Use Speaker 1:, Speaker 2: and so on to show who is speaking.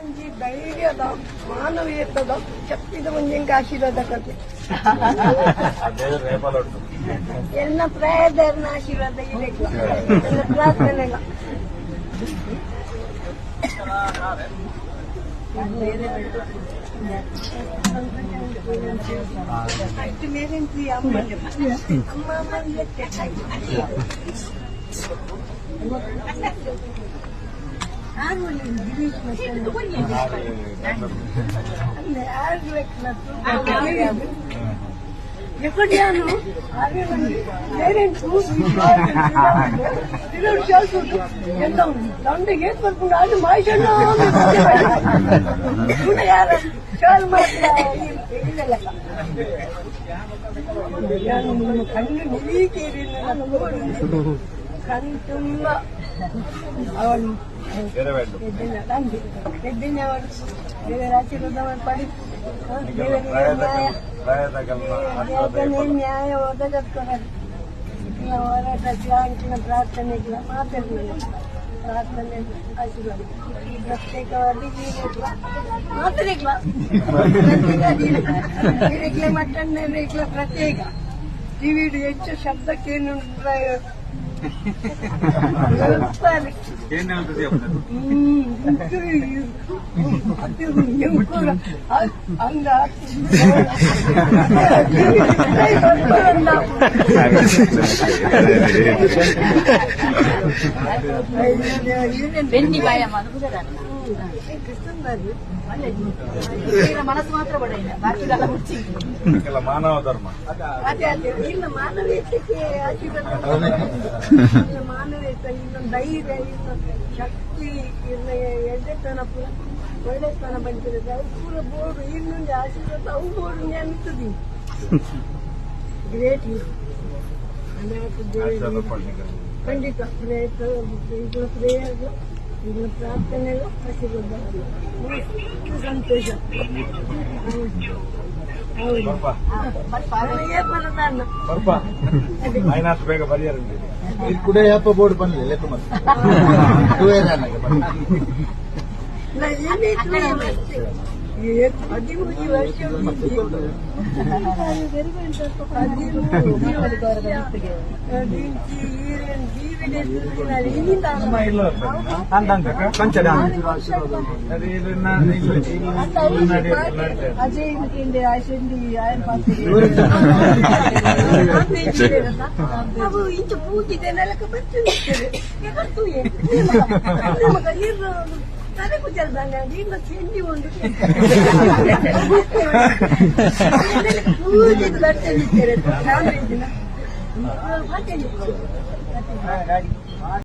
Speaker 1: ಒಂಜಿ ಧೈರ್ಯದ ಮಾನವೀಯತದ ಶಕ್ತಿದ ಒಂಜಿ ಆಶೀರ್ವಾದ ಕೊಡ್ಲಿ ಎಲ್ಲ ಪ್ರಾಯದವ್ರನ್ನ ಆಶೀರ್ವಾದ ಇರಬೇಕು ಎಲ್ಲ ಪ್ರಾರ್ಥನೆ ಅಷ್ಟು ಮೇಲಿಂತ್ರಿ ಅಮ್ಮ ఎక్కడియాను ఎంత దండే గేట్ పడుకుండా అది మాయిషన్న చాలు మాత్ర ಕಣ್ಣು ನಿರೀಕೇರಿ ಕಣ್ಣು ತುಂಬ ಅವನು ಎದ್ದಿನ ಅವನು ದೇವರ ಆಶೀರ್ವಾದ ಪಡಿ ನ್ಯಾಯ ಒದಗಿಸ್ಕೊಡೋದು ಹೋರಾಟ ಶ್ಲಾಘಿಸಿನ ಪ್ರಾರ್ಥನೆಗಳ ಮಾತಾಡಲಿಲ್ಲ ಪ್ರಾರ್ಥನೆ ಆಶೀರ್ವಾದ ಪ್ರತ್ಯೇಕವಾಗಿ ಮಾತಾಡಿಕ್ಲ ಮಟನ್ ಪ್ರತ್ಯೇಕ ಟಿವಿ ಹೆಚ್ಚು ಶಬ್ದಕ್ಕೇನು ಹಂಗ
Speaker 2: ಬೆನ್ನಿ ಬಾಯ ಮನಸ್ಸು ಮಾತ್ರ ಬಡ ಬಾಕಿದೆಲ್ಲ ಹುಚ್ಚಿ
Speaker 3: ಮಾನವ ಧರ್ಮ
Speaker 1: ಅದೇ ಅದೇ ಇಲ್ಲ ಮಾನವೀಯತೆಗೆ ಆಶೀರ್ವಾದ ಮಾನವೀಯತೆ ಇನ್ನೊಂದು ಧೈರ್ಯ ಇನ್ನೊಂದು ಶಕ್ತಿ ಎಡ್ಡೆತನ ಪೂರ ಒಳ್ಳೆತನ ಬಂದಿರೋದು ಅವು ಪೂರ ಬೋರ್ಡು ಇನ್ನೊಂದು ಆಶೀರ್ವಾದ ಅವು ಬೋರ್ಡು ನೆನ್ತದಿ ಗ್ರೇಟ್ ಖಂಡಿತ ಪ್ರಯತ್ನ ಇದು ಪ್ರೇಯರ್ ಇದು ಪ್ರಾರ್ಥನೆ ಆಶೀರ್ವಾದ ಸಂತೋಷ
Speaker 3: ಬೇಗ ಬರೆಯರಂడి
Speaker 4: ಕೂಡ ಯಾಪ ಬೋರ್ಡ್ ಬಂದಿಲ್ಲ ಲೆಕ್ಕ
Speaker 1: ಹದಿಮೂರು ವರ್ಷ
Speaker 2: అజయ్ ఇంటి ఆశండి ఆయన
Speaker 1: ನಾವು ಇಂಚು ಪೂಜಿದೆ ನೆಲಕ್ಕೆ ಬರ್ತೀವಿ ತಲೆ ಕುಚ್ಚಲ್ದಾನೆ ಇಲ್ಲ ಚೆಂಡಿ ಒಂದು ಪೂಜಿದ ಬರ್ತೇನೆ ನಾನು